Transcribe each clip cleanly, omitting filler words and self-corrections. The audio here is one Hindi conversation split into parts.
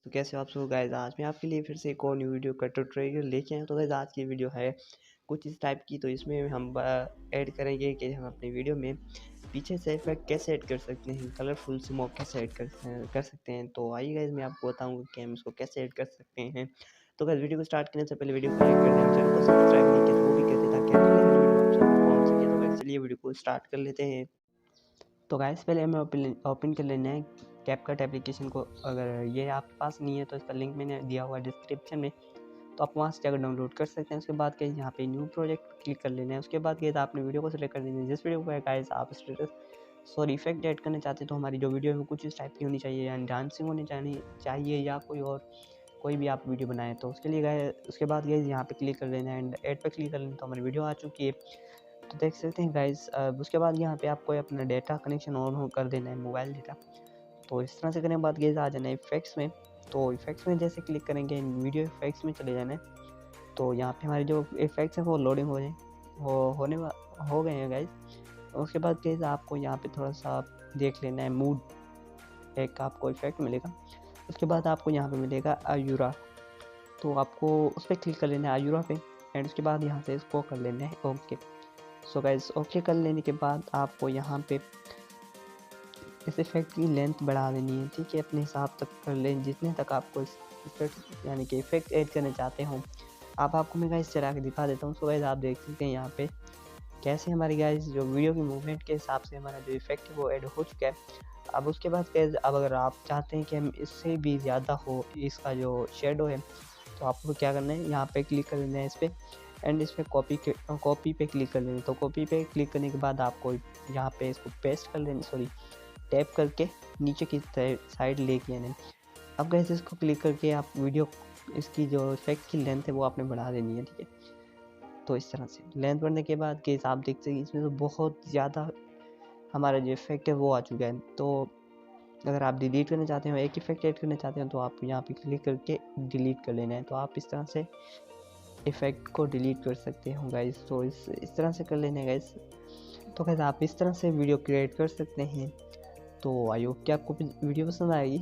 तो कैसे हो आप सब गाइस। आज मैं आपके लिए फिर से एक और न्यू वीडियो का ट्यूटोरियल लेके आया। तो गाइस आज की वीडियो है कुछ इस टाइप की। तो इसमें हम ऐड करेंगे कि हम अपनी वीडियो में पीछे से इफेक्ट कैसे ऐड कर सकते हैं, कलरफुल स्मोक कैसे ऐड कर सकते हैं। तो आइए गाइस मैं आपको बताऊंगा कि हम इसको कैसे ऐड कर सकते हैं। तो गाइस वीडियो को स्टार्ट करने से पहले वीडियो को लाइक कर दें, चैनल को सब्सक्राइब नहीं किया तो वो भी कर दें ताकि आने वाली वीडियो आप सबको पहुंच सके। तो गाइस चलिए वीडियो को स्टार्ट कर लेते हैं। तो गाइस पहले हमें ओपन कर लेना है कैपकट एप्लीकेशन को। अगर ये आपके पास नहीं है तो इसका लिंक मैंने दिया हुआ है डिस्क्रिप्शन में, तो आप वहाँ से जाकर डाउनलोड कर सकते हैं। उसके बाद क्या यहाँ पे न्यू प्रोजेक्ट क्लिक कर लेना है। उसके बाद क्या आपने वीडियो को सिलेक्ट कर देना है। जिस वीडियो को गाइस आप स्टेटस इफेक्ट ऐड करना चाहते हैं तो हमारी जो वीडियो है कुछ इस टाइप की होनी चाहिए, यानी डांसिंग होनी चाहिए या कोई भी आप वीडियो बनाएं। तो उसके लिए गए उसके बाद गए यहाँ पे क्लिक कर लेना है एंड ऐड पे क्लिक कर लेना। तो हमारी वीडियो आ चुकी है, तो देख सकते हैं गाइस। उसके बाद यहाँ पे आपको अपना डेटा कनेक्शन ऑन कर देना है, मोबाइल डेटा। तो इस तरह से करने के बाद गाइस आ जाना है इफेक्ट्स में। तो इफेक्ट्स में जैसे क्लिक करेंगे वीडियो इफेक्ट्स में चले जाना है। तो यहाँ पे हमारे जो इफेक्ट्स हैं वो लोडिंग हो गए हैं गाइस। उसके बाद गाइस आपको यहाँ पे थोड़ा सा देख लेना है, मूड एक आपको इफेक्ट मिलेगा। उसके बाद आपको यहाँ पे मिलेगा आयुरा, तो आपको उस पर क्लिक कर लेना है आयुरा पे एंड उसके बाद यहाँ से इसको कर लेना है ओके। सो गाइस ओके कर लेने के बाद आपको यहाँ पे इस इफेक्ट की लेंथ बढ़ा देनी है, ठीक है। अपने हिसाब तक कर लें जितने तक आपको इस इफेक्ट यानी कि इफेक्ट ऐड करना चाहते हो। आपको मैं गाइस चला के दिखा देता हूँ। सो गाइस आप देख सकते हैं यहाँ पे कैसे हमारी गाइस जो वीडियो की मूवमेंट के हिसाब से हमारा जो इफेक्ट है वो ऐड हो चुका है। अब उसके बाद गाइस अब अगर आप चाहते हैं कि हम इससे भी ज़्यादा हो इसका जो शेडो है, तो आपको क्या करना है, यहाँ पे क्लिक कर लेना है इस पर एंड इस पर कॉपी पे क्लिक कर लेना है। तो कॉपी पे क्लिक करने के बाद आपको यहाँ पे इसको पेस्ट कर लेना, टैप करके नीचे की साइड लेके आना है। अब गाइस इसको क्लिक करके आप वीडियो इसकी जो इफेक्ट की लेंथ है वो आपने बढ़ा देनी है, ठीक है। तो इस तरह से लेंथ बढ़ने के बाद गाइस आप देख सकते हैं इसमें तो बहुत ज़्यादा हमारा जो इफेक्ट है वो आ चुका है। तो अगर आप डिलीट करना चाहते हो, एक इफेक्ट ऐड करना चाहते हैं, तो आप यहाँ पे क्लिक करके डिलीट कर लेना है। तो आप इस तरह से इफेक्ट को डिलीट कर सकते हो गाइस। तो इस तरह से कर लेना है गाइस। तो गाइस आप इस तरह से वीडियो क्रिएट कर सकते हैं। तो आई होप कि आपको वीडियो पसंद आएगी।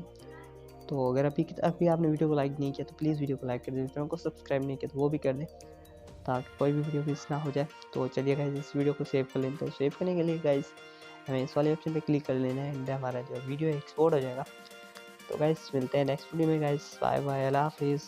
तो अगर अभी आपने वीडियो को लाइक नहीं किया तो प्लीज़ वीडियो को लाइक कर दें, चैनल को सब्सक्राइब नहीं किया तो वो भी कर दें ताकि कोई भी वीडियो मिस ना हो जाए। तो चलिए गाइस इस वीडियो को सेव कर लें। तो सेव करने के लिए गाइस हमें इस वाले ऑप्शन पे क्लिक कर लेना है एंड हमारा जो वीडियो एक्सपोर्ट हो जाएगा। तो गाइस मिलते हैं नेक्स्ट वीडियो में गाइस। बाय बाय, अल्लाह हाफिज़।